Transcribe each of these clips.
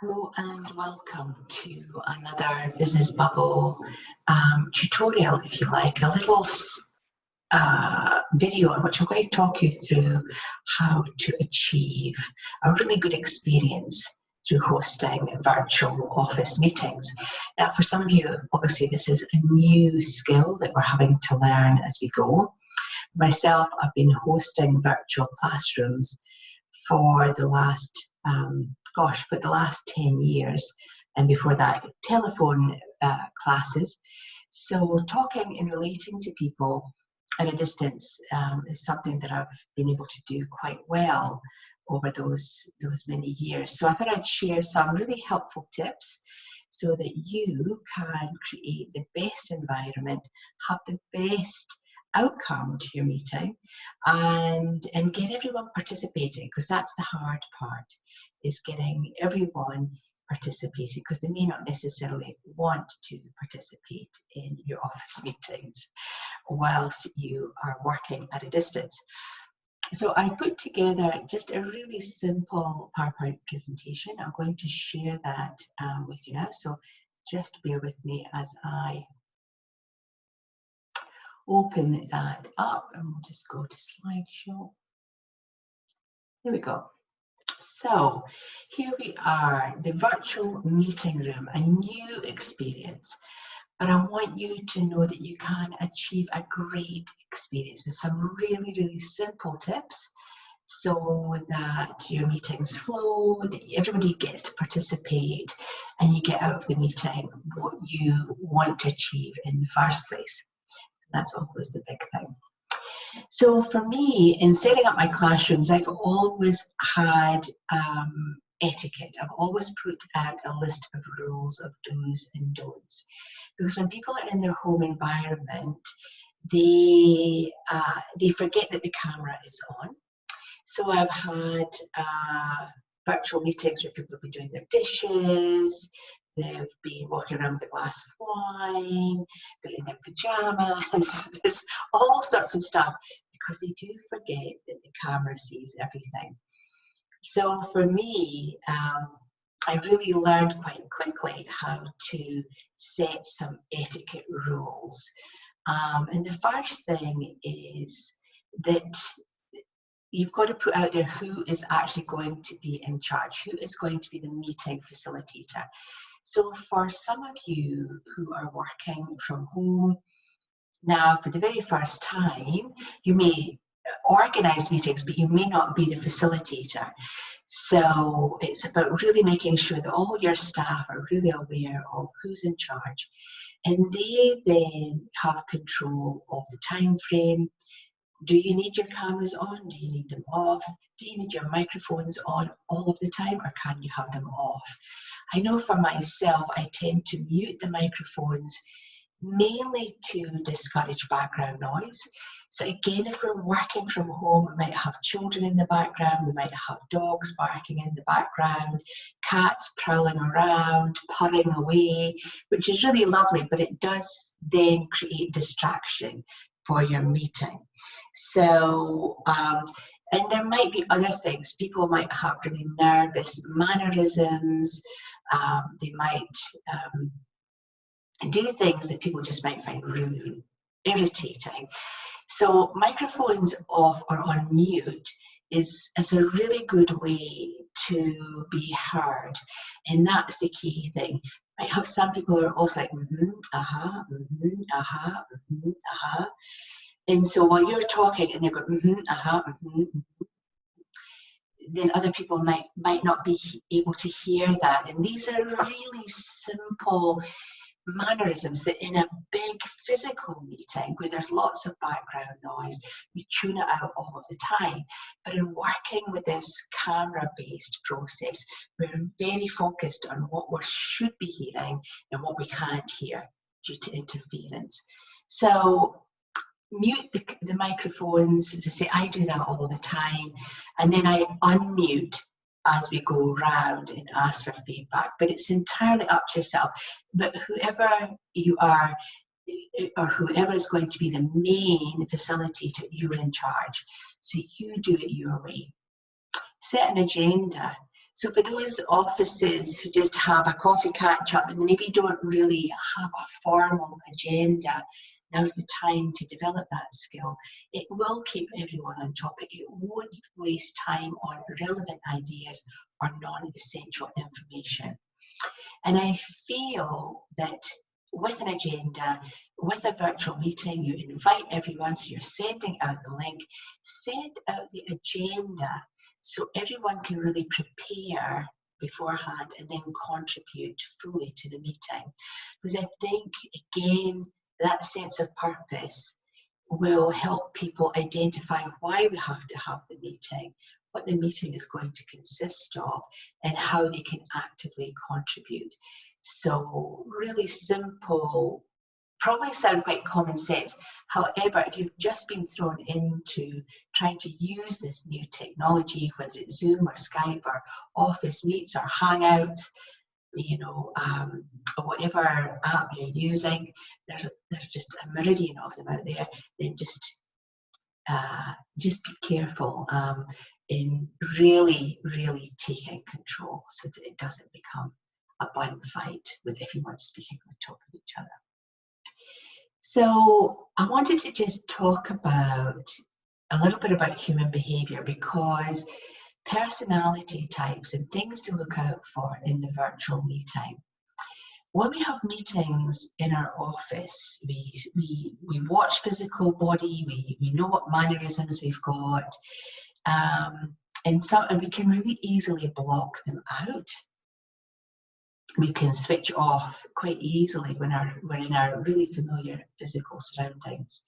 Hello and welcome to another Business Bubble tutorial, if you like, a little video in which I'm going to talk you through how to achieve a really good experience through hosting virtual office meetings. Now, for some of you, obviously this is a new skill that we're having to learn as we go. Myself, I've been hosting virtual classrooms for the last the last 10 years, and before that telephone classes. So talking and relating to people at a distance is something that I've been able to do quite well over those many years. So I thought I'd share some really helpful tips so that you can create the best environment, have the best outcome to your meeting, and get everyone participating, because that's the hard part, is getting everyone participating, because they may not necessarily want to participate in your office meetings whilst you are working at a distance. So I put together just a really simple PowerPoint presentation. I'm going to share that with you now, so just bear with me as I open that up, and we'll just go to slideshow. Here we go. So here we are, the virtual meeting room, a new experience. But I want you to know that you can achieve a great experience with some really, really simple tips so that your meetings flow, that everybody gets to participate, and you get out of the meeting what you want to achieve in the first place. That's always the big thing. So for me, in setting up my classrooms, I've always had etiquette. I've always put out a list of rules of do's and don'ts. Because when people are in their home environment, they forget that the camera is on. So I've had virtual meetings where people have been doing their dishes, they've been walking around with a glass of wine, they're in their pajamas, there's all sorts of stuff, because they do forget that the camera sees everything. So for me, I really learned quite quickly how to set some etiquette rules. And the first thing is that you've got to put out there who is actually going to be in charge, who is going to be the meeting facilitator. So for some of you who are working from home now for the very first time, you may organize meetings, but you may not be the facilitator. So it's about really making sure that all your staff are really aware of who's in charge, and they then have control of the time frame. Do you need your cameras on? Do you need them off? Do you need your microphones on all of the time, or can you have them off? I know for myself, I tend to mute the microphones mainly to discourage background noise. So again, if we're working from home, we might have children in the background, we might have dogs barking in the background, cats prowling around, purring away, which is really lovely, but it does then create distraction for your meeting. So, and there might be other things. People might have really nervous mannerisms. They might do things that people just might find really, really irritating. So microphones off or on mute is a really good way to be heard, and that's the key thing. Might have some people who are also like and so while you're talking and they're going then other people might not be able to hear that. And these are really simple mannerisms that in a big physical meeting where there's lots of background noise, we tune it out all of the time. But in working with this camera-based process, we're very focused on what we should be hearing and what we can't hear due to interference. So mute the microphones. As I say, I do that all the time, and then I unmute as we go around and ask for feedback, but it's entirely up to yourself. But whoever you are, or whoever is going to be the main facilitator, you're in charge. So you do it your way. Set an agenda. So for those offices who just have a coffee catch up and maybe don't really have a formal agenda, now's the time to develop that skill. It will keep everyone on topic. It won't waste time on irrelevant ideas or non-essential information. And I feel that with an agenda, with a virtual meeting, you invite everyone, so you're sending out the link, send out the agenda so everyone can really prepare beforehand and then contribute fully to the meeting. Because I think, again, that sense of purpose will help people identify why we have to have the meeting, what the meeting is going to consist of, and how they can actively contribute. So really simple, probably sound quite common sense. However, if you've just been thrown into trying to use this new technology, whether it's Zoom or Skype or Office Meets or Hangouts, you know, or whatever app you're using, there's just a meridian of them out there. Then just be careful in really taking control so that it doesn't become a bun fight with everyone speaking on top of each other. So I wanted to just talk about a little bit about human behavior, because personality types and things to look out for in the virtual meeting. When we have meetings in our office, we watch physical body, we know what mannerisms we've got, and we can really easily block them out. We can switch off quite easily when we're in our really familiar physical surroundings.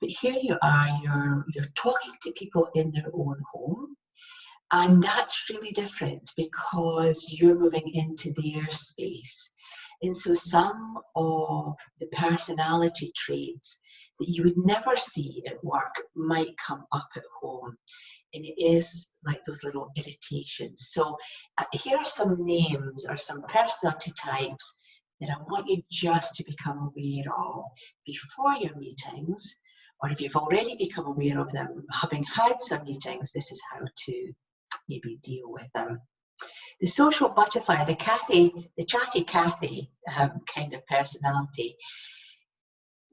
But here you are, you're talking to people in their own home, and that's really different because you're moving into their space. And so some of the personality traits that you would never see at work might come up at home. And it is like those little irritations. So here are some names or some personality types that I want you just to become aware of before your meetings, or if you've already become aware of them, having had some meetings, this is how to maybe deal with them. The social butterfly, the chatty Cathy kind of personality.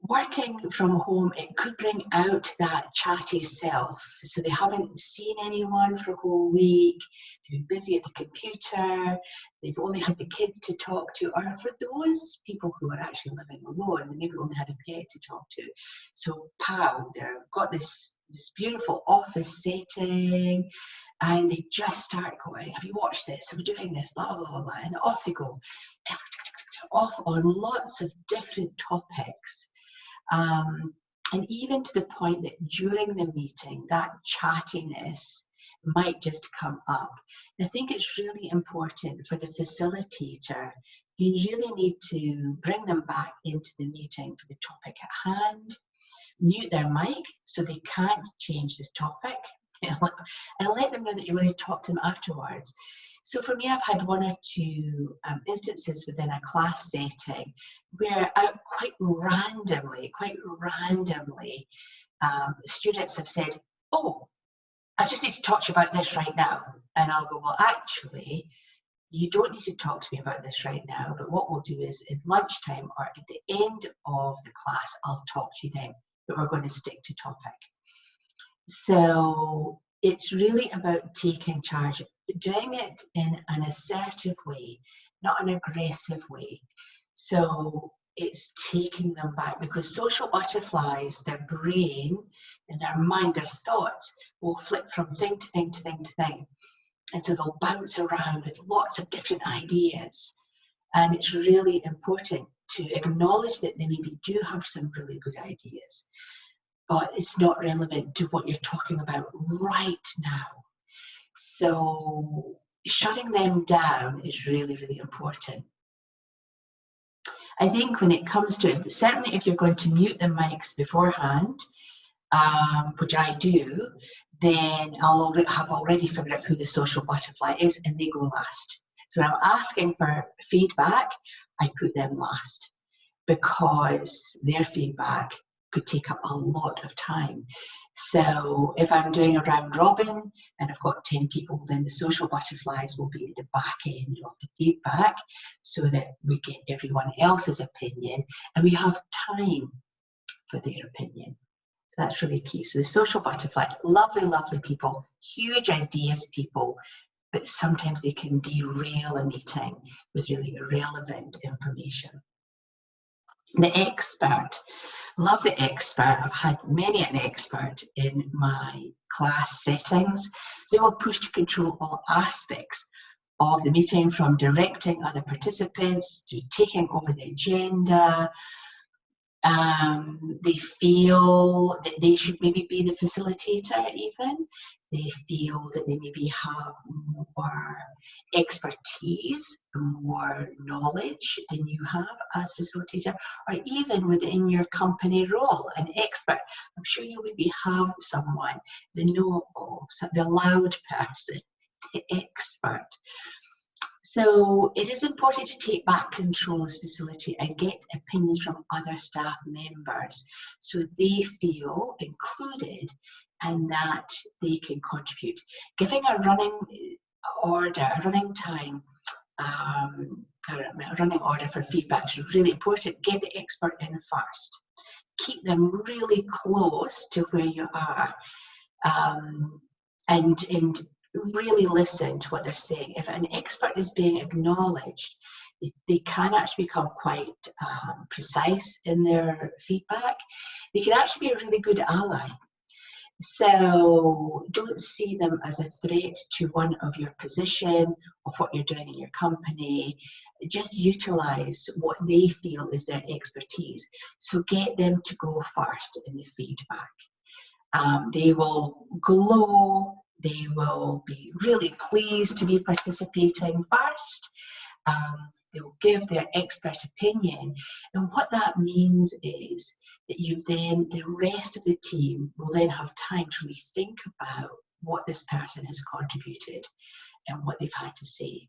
Working from home, it could bring out that chatty self. So they haven't seen anyone for a whole week, they've been busy at the computer, they've only had the kids to talk to, or for those people who are actually living alone, they maybe only had a pet to talk to. So pow, they've got this beautiful office setting, and they just start going, have you watched this? Are we doing this? Blah, blah, blah, blah. And off they go, off on lots of different topics. And even to the point that during the meeting, that chattiness might just come up. And I think it's really important for the facilitator. You really need to bring them back into the meeting for the topic at hand, mute their mic so they can't change this topic, and let them know that you're going to talk to them afterwards. So for me, I've had one or two instances within a class setting where quite randomly, students have said, oh, I just need to talk to you about this right now. And I'll go, well, actually, you don't need to talk to me about this right now, but what we'll do is in lunchtime or at the end of the class, I'll talk to you then, but we're going to stick to topic. So it's really about taking charge, doing it in an assertive way, not an aggressive way. So it's taking them back, because social butterflies, their brain and their mind, their thoughts will flip from thing to thing to thing to thing. And so they'll bounce around with lots of different ideas. And it's really important to acknowledge that they maybe do have some really good ideas, but it's not relevant to what you're talking about right now. So shutting them down is really, really important. I think when it comes to it, certainly if you're going to mute the mics beforehand, which I do, then I'll have already figured out who the social butterfly is, and they go last. So when I'm asking for feedback, I put them last, because their feedback could take up a lot of time. So if I'm doing a round robin and I've got 10 people, then the social butterflies will be at the back end of the feedback so that we get everyone else's opinion and we have time for their opinion. That's really key. So the social butterfly, lovely, lovely people, huge ideas people, but sometimes they can derail a meeting with really irrelevant information. The expert, love the expert. I've had many an expert in my class settings. They will push to control all aspects of the meeting, from directing other participants to taking over the agenda. They feel that they should maybe be the facilitator even. They feel that they maybe have more expertise, more knowledge than you have as facilitator, or even within your company role, an expert. I'm sure you maybe have someone, the know-all, the loud person, the expert. So it is important to take back control as facilitator and get opinions from other staff members so they feel included and that they can contribute. Giving a running order, a running time, a running order for feedback is really important. Get the expert in first. Keep them really close to where you are, and really listen to what they're saying. If an expert is being acknowledged, they can actually become quite precise in their feedback. They can actually be a really good ally. So don't see them as a threat to one of your position, of what you're doing in your company. Just utilize what they feel is their expertise. So get them to go first in the feedback. They will glow. They will be really pleased to be participating first. They'll give their expert opinion. And what that means is that the rest of the team will then have time to really think about what this person has contributed and what they've had to say.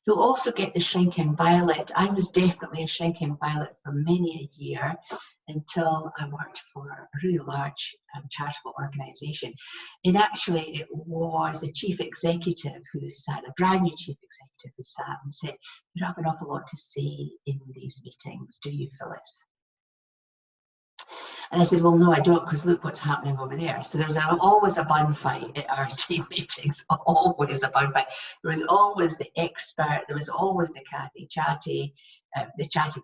You'll also get the shrinking violet. I was definitely a shrinking violet for many a year until I worked for a really large charitable organisation. And actually it was the chief executive who sat, a brand new chief executive who sat and said, "You don't have an awful lot to say in these meetings, do you, Phyllis?" And I said, "Well, no, I don't, because look what's happening over there." So there's always a bun fight at our team meetings, always a bun fight. There was always the expert, there was always the chatty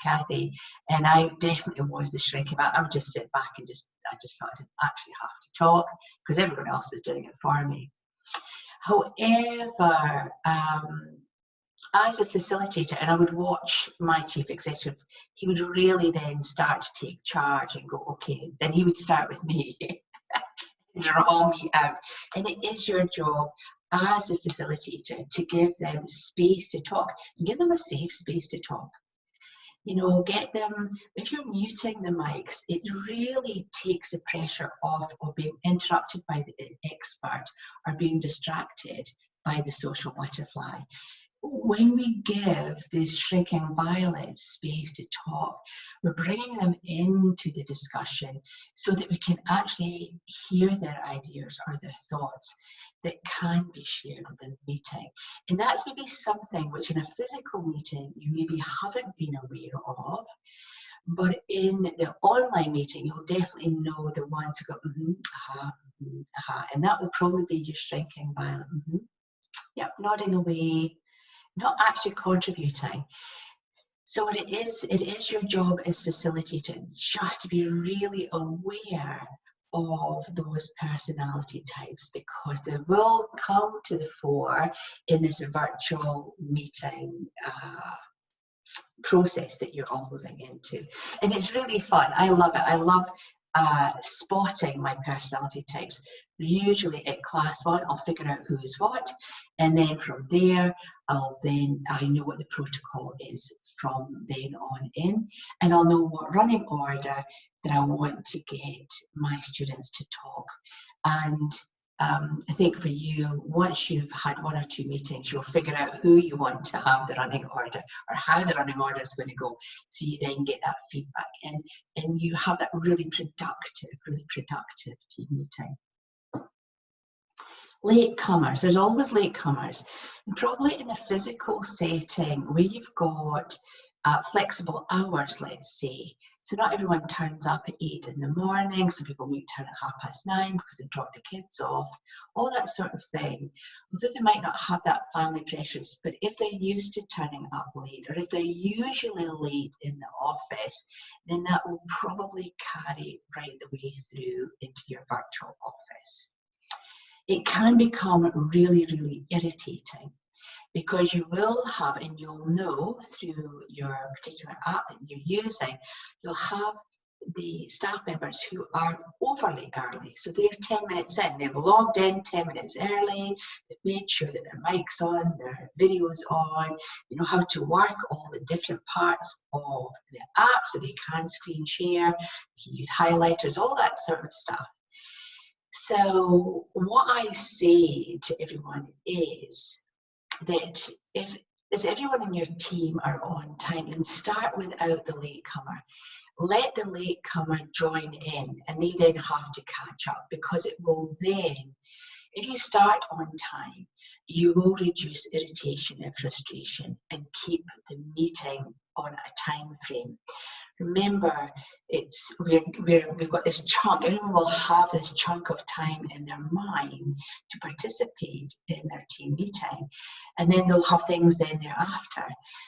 Kathy, and I definitely was the shrinking violet. I would just sit back and I just felt I didn't actually have to talk because everyone else was doing it for me. However, as a facilitator, and I would watch my chief executive, he would really then start to take charge and go, okay, then he would start with me, draw me out. And it is your job as a facilitator to give them space to talk, and give them a safe space to talk. You know, get them, if you're muting the mics, it really takes the pressure off of being interrupted by the expert or being distracted by the social butterfly. When we give these shrinking violets space to talk, we're bringing them into the discussion so that we can actually hear their ideas or their thoughts that can be shared within the meeting. And that's maybe something which in a physical meeting you maybe haven't been aware of, but in the online meeting you'll definitely know the ones who go, aha, aha, and that will probably be your shrinking violet. Yep, nodding away, not actually contributing. So what it is your job as facilitator just to be really aware of those personality types, because they will come to the fore in this virtual meeting process that you're all moving into. And it's really fun. I love it. I love spotting my personality types. Usually at class 1, I'll figure out who's what, and then from there, I know what the protocol is from then on in, and I'll know what running order that I want to get my students to talk. And I think for you, once you've had 1 or 2 meetings, you'll figure out who you want to have the running order or how the running order is going to go. So you then get that feedback and you have that really productive team meeting. Latecomers, there's always latecomers. And probably in a physical setting where you've got flexible hours, let's say. So not everyone turns up at 8 in the morning, some people might turn at 9:30 because they've dropped the kids off, all that sort of thing. Although they might not have that family pressures, but if they're used to turning up late, or if they're usually late in the office, then that will probably carry right the way through into your virtual office. It can become really, really irritating because you will have, and you'll know through your particular app that you're using, you'll have the staff members who are overly early. So they're 10 minutes in, they've logged in 10 minutes early, they've made sure that their mic's on, their video's on, they know how to work all the different parts of the app so they can screen share, they can use highlighters, all that sort of stuff. So what I say to everyone is that if everyone in your team are on time, and start without the latecomer. Let the latecomer join in, and they then have to catch up, because it will then, if you start on time, you will reduce irritation and frustration and keep the meeting on a time frame. Remember, we've got this chunk, everyone will have this chunk of time in their mind to participate in their team meeting, and then they'll have things then thereafter.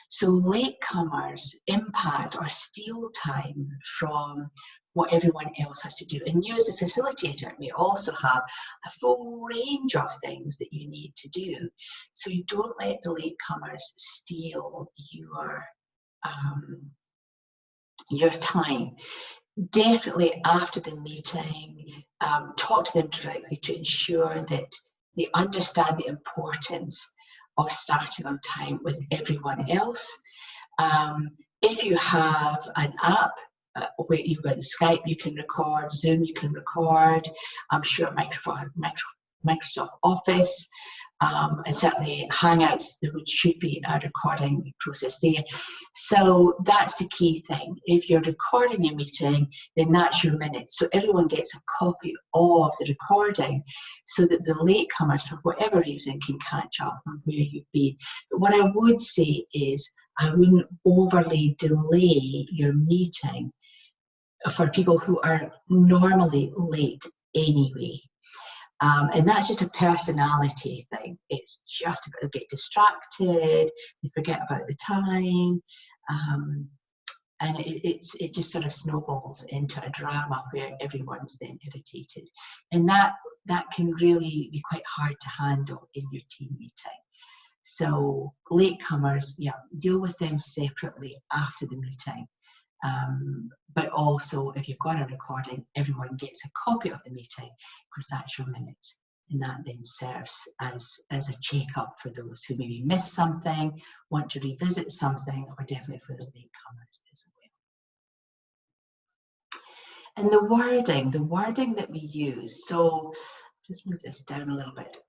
So latecomers impact or steal time from what everyone else has to do. And you as a facilitator may also have a full range of things that you need to do. So you don't let the latecomers steal your time. Definitely after the meeting, talk to them directly to ensure that they understand the importance of starting on time with everyone else. If you have an app where you've got Skype, you can record, Zoom, you can record, I'm sure Microsoft Office, and certainly Hangouts, there should be a recording process there. So that's the key thing. If you're recording your meeting, then that's your minutes. So everyone gets a copy of the recording so that the latecomers, for whatever reason, can catch up on where you've been. But what I would say is I wouldn't overly delay your meeting for people who are normally late anyway. And that's just a personality thing. It's just about, they get distracted, they forget about the time, and it just sort of snowballs into a drama where everyone's then irritated. And that can really be quite hard to handle in your team meeting. So latecomers, yeah, deal with them separately after the meeting. But also, if you've got a recording, everyone gets a copy of the meeting, because that's your minutes, and that then serves as a check-up for those who maybe missed something, want to revisit something, or definitely for the latecomers as well. And the wording that we use, so just move this down a little bit.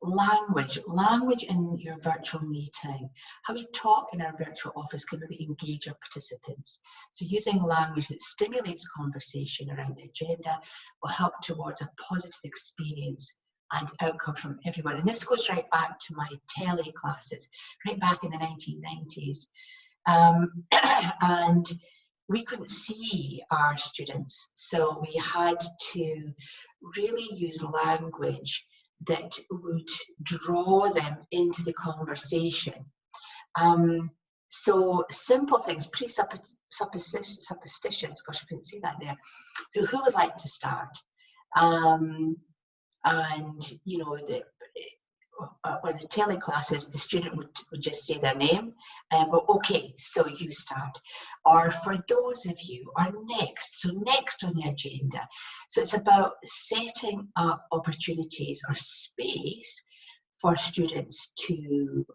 Language in your virtual meeting. How we talk in our virtual office can really engage our participants. So using language that stimulates conversation around the agenda will help towards a positive experience and outcome from everyone. And this goes right back to my tele classes, right back in the 1990s. And we couldn't see our students, so we had to really use language that would draw them into the conversation. So simple things, presuppositions, gosh, I couldn't see that there. So who would like to start? And, you know, on the tele classes, the student would just say their name and go, okay, so you start. Or for those of you, or next, so next on the agenda. So it's about setting up opportunities or space for students to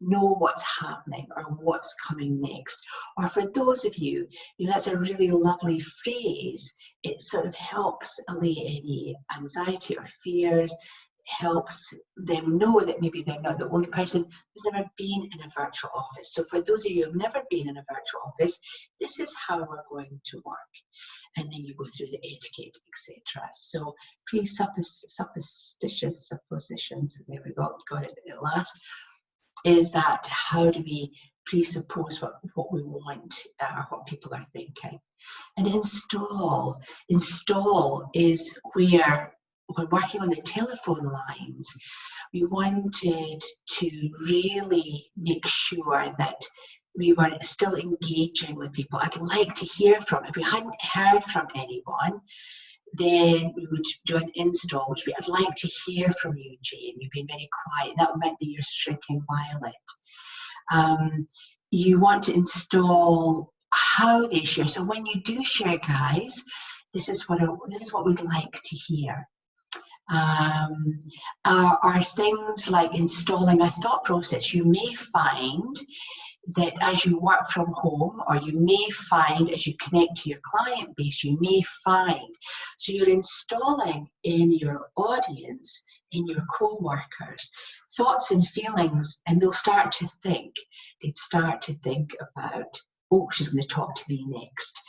know what's happening or what's coming next. Or for those of you, that's a really lovely phrase. It sort of helps allay any anxiety or fears, helps them know that maybe they're not the only person who's never been in a virtual office. So for those of you who've never been in a virtual office, this is how we're going to work. And then you go through the etiquette, etc. So suppositions, there we go, got it at last, is that how do we presuppose what we want or what people are thinking. And install is where, when working on the telephone lines, we wanted to really make sure that we were still engaging with people. I'd like to hear from, if we hadn't heard from anyone, then we would do an install, which would be, I'd like to hear from you, Jane. You've been very quiet. That might be your shrinking violet. You want to install how they share. So when you do share, guys, this is what we'd like to hear. Are things like installing a thought process. You may find that as you work from home, or you may find as you connect to your client base, you may find, so you're installing in your audience, in your co-workers, thoughts and feelings, and they'll start to think. They'd start to think about, oh, she's going to talk to me next.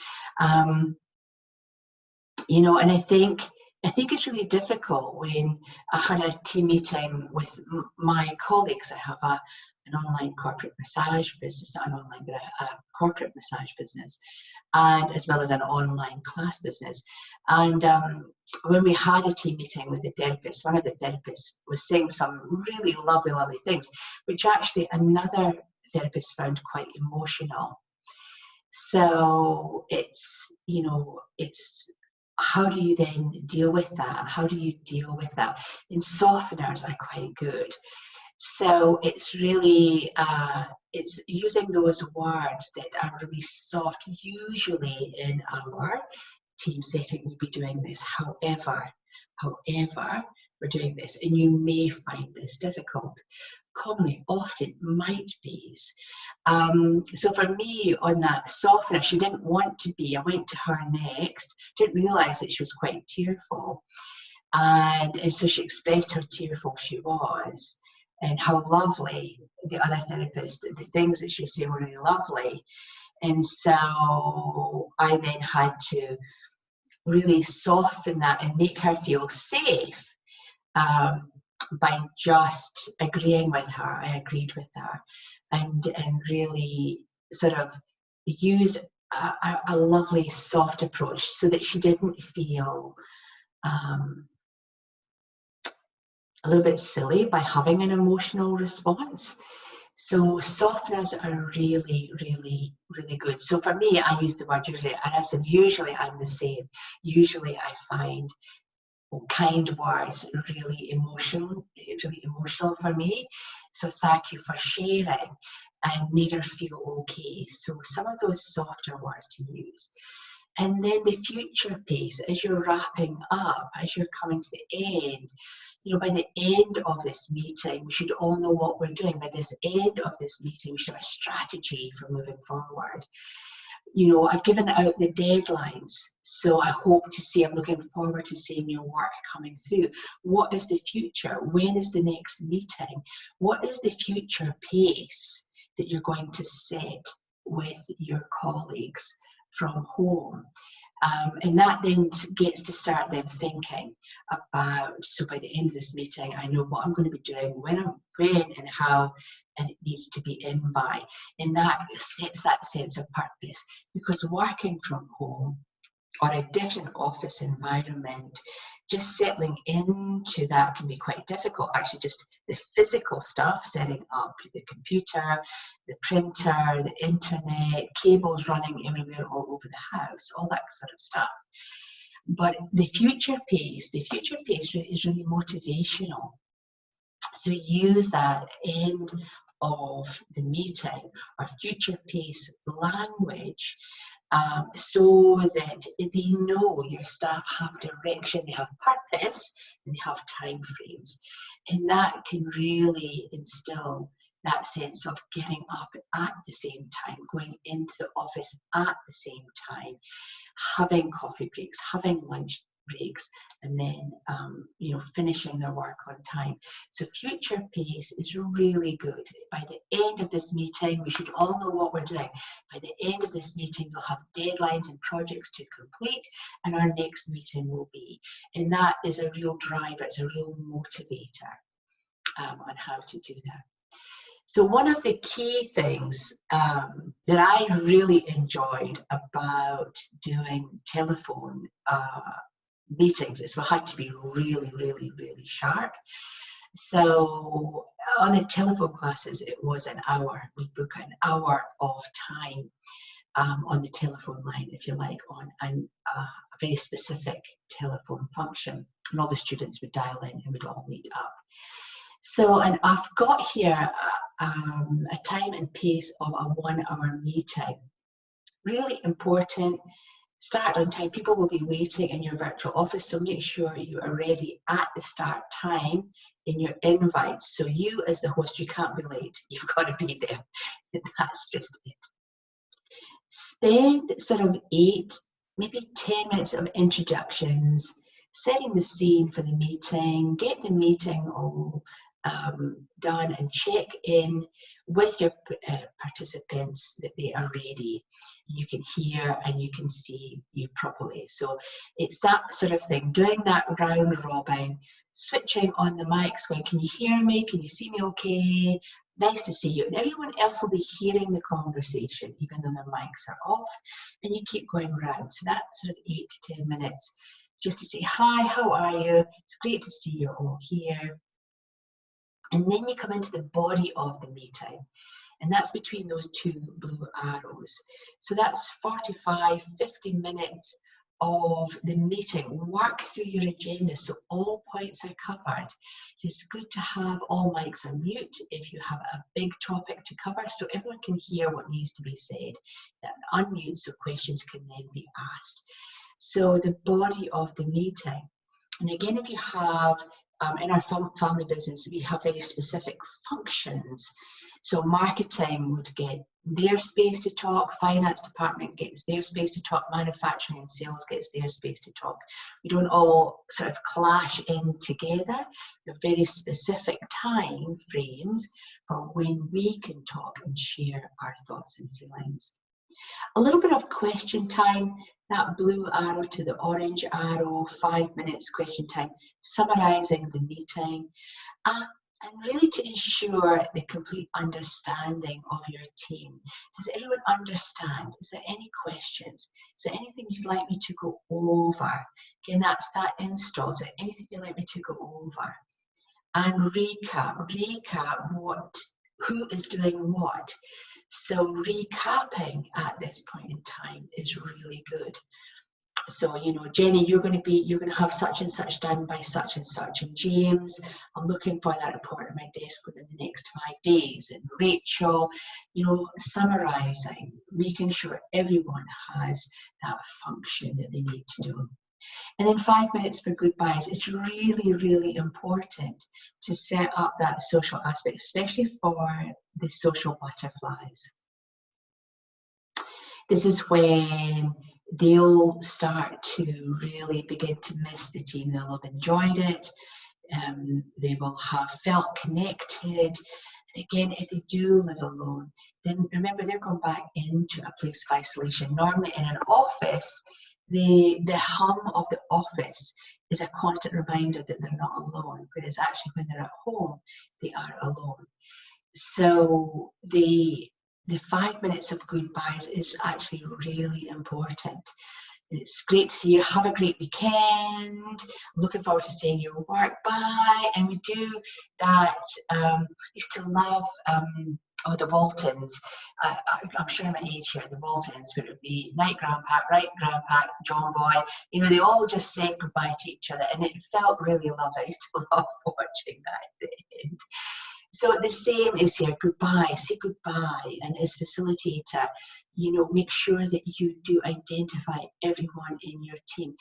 You know, and I think it's really difficult when I had a team meeting with my colleagues. I have an online corporate massage business, not an online, but a corporate massage business, and as well as an online class business. And when we had a team meeting with the therapist, one of the therapists was saying some really lovely, lovely things, which actually another therapist found quite emotional. So it's, you know, it's, how do you then deal with that? How do you deal with that? And softeners are quite good. So it's really, it's using those words that are really soft. Usually in our team setting, we'd be doing this. However, we're doing this, and you may find this difficult. Commonly, often, might be. So for me, on that softener, she didn't want to be. I went to her next, didn't realise that she was quite tearful. And so she expressed how tearful she was, and how lovely the other therapist, the things that she said were really lovely. And so I then had to really soften that and make her feel safe by just agreeing with her. I agreed with her, and really sort of use a lovely soft approach so that she didn't feel a little bit silly by having an emotional response. So softeners are really, really, really good. So for me, I use the word usually, and I said usually I'm the same. Usually I find kind words really emotional for me. So thank you for sharing, and made her feel okay. So some of those softer words to use. And then the future pace, as you're wrapping up, as you're coming to the end, you know, by the end of this meeting, we should all know what we're doing. By this end of this meeting, we should have a strategy for moving forward. You know, I've given out the deadlines, so I hope to see, I'm looking forward to seeing your work coming through. What is the future? When is the next meeting? What is the future pace that you're going to set with your colleagues from home? And that then gets to start them thinking about, so by the end of this meeting, I know what I'm going to be doing, when and how, and it needs to be in by. And that sets that sense of purpose, because working from home or a different office environment, just settling into that can be quite difficult. Actually, just the physical stuff, setting up the computer, the printer, the internet, cables running everywhere all over the house, all that sort of stuff. But the future pace is really motivational. So use that end of the meeting or future pace language so that they know your staff have direction, they have purpose, and they have time frames. And that can really instill that sense of getting up at the same time, going into the office at the same time, having coffee breaks, having lunch breaks, and then finishing their work on time. So future pace is really good. By the end of this meeting, we should all know what we're doing. By the end of this meeting, you'll have deadlines and projects to complete, and our next meeting will be. And that is a real driver, it's a real motivator on how to do that. So one of the key things that I really enjoyed about doing telephone meetings is we had to be really, really, really sharp. So on the telephone classes, it was an hour. We book an hour of time on the telephone line, if you like, on a very specific telephone function. And all the students would dial in and we'd all meet up. So, and I've got here a time and pace of a 1 hour meeting. Really important. Start on time. People will be waiting in your virtual office, so make sure you are ready at the start time in your invites. So you as the host, you can't be late. You've got to be there. That's just it. Spend sort of 8, maybe 10 minutes of introductions, setting the scene for the meeting, get the meeting all done, and check in with your participants that they are ready. You can hear and you can see you properly. So it's that sort of thing, doing that round robin, switching on the mics, going, can you hear me? Can you see me okay? Nice to see you. And everyone else will be hearing the conversation, even though their mics are off, and you keep going round. So that's sort of 8 to 10 minutes just to say, hi, how are you? It's great to see you're all here. And then you come into the body of the meeting, and that's between those 2 blue arrows. So that's 45, 50 minutes of the meeting. Work through your agenda so all points are covered. It's good to have all mics on mute if you have a big topic to cover, so everyone can hear what needs to be said. Unmute so questions can then be asked. So the body of the meeting. And again, if you have in our family business, we have very specific functions. So marketing would get their space to talk, finance department gets their space to talk, manufacturing and sales gets their space to talk. We don't all sort of clash in together. We have very specific time frames for when we can talk and share our thoughts and feelings. A little bit of question time, that blue arrow to the orange arrow, 5 minutes question time, summarising the meeting, and really to ensure the complete understanding of your team. Does everyone understand? Is there any questions? Is there anything you'd like me to go over? Again, that's that install. Is there anything you'd like me to go over? And recap who is doing what. So recapping at this point in time is really good. So, you know, Jenny, you're going to have such and such done by such and such. And James, I'm looking for that report on my desk within the next 5 days. And Rachel, you know, summarising, making sure everyone has that function that they need to do. And then 5 minutes for goodbyes. It's really, really important to set up that social aspect, especially for the social butterflies. This is when they'll start to really begin to miss the team. They'll have enjoyed it. They will have felt connected. And again, if they do live alone, then remember they're going back into a place of isolation. Normally in an office, the hum of the office is a constant reminder that they're not alone, whereas actually when they're at home, they are alone. So the 5 minutes of goodbyes is actually really important. It's great to see you. Have a great weekend. I'm looking forward to seeing your work. Bye. And we do that. Used to love the Waltons. I'm showing my age here. The Waltons, where it would be night grandpa, right grandpa, John boy. You know, they all just said goodbye to each other, and it felt really lovely. I used to love watching that at the end. So the same is here, goodbye, say goodbye, and as facilitator, you know, make sure that you do identify everyone in your team.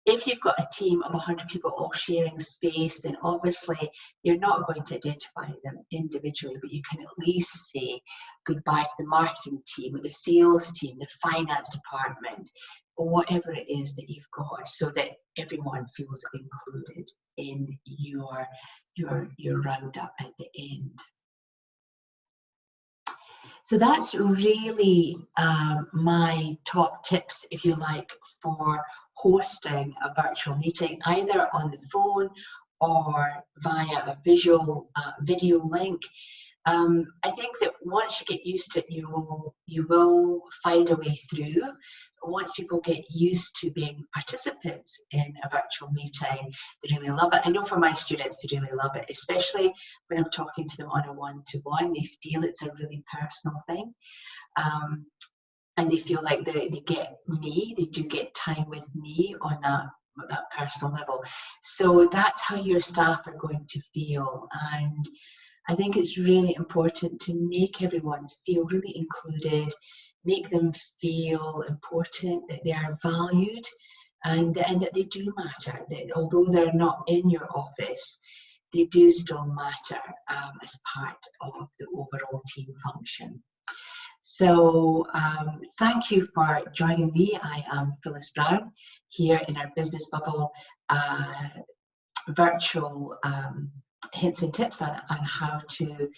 If you've got a team of 100 people all sharing space, then obviously you're not going to identify them individually, but you can at least say goodbye to the marketing team, or the sales team, the finance department, or whatever it is that you've got, so that everyone feels included in your roundup at the end. So that's really my top tips, if you like, for hosting a virtual meeting, either on the phone or via a visual video link. I think that once you get used to it, you will find a way through. Once people get used to being participants in a virtual meeting, they really love it. I know for my students, they really love it, especially when I'm talking to them on a one-to-one. They feel it's a really personal thing. And they feel like they get me, they do get time with me on that personal level. So that's how your staff are going to feel. And I think it's really important to make everyone feel really included, make them feel important, that they are valued, and that they do matter, that although they're not in your office, they do still matter as part of the overall team function. So thank you for joining me. I am Phyllis Brown here in our Business Bubble virtual hints and tips on how to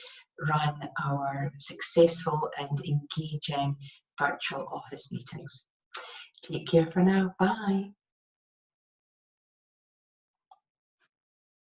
run our successful and engaging virtual office meetings. Take care for now. Bye.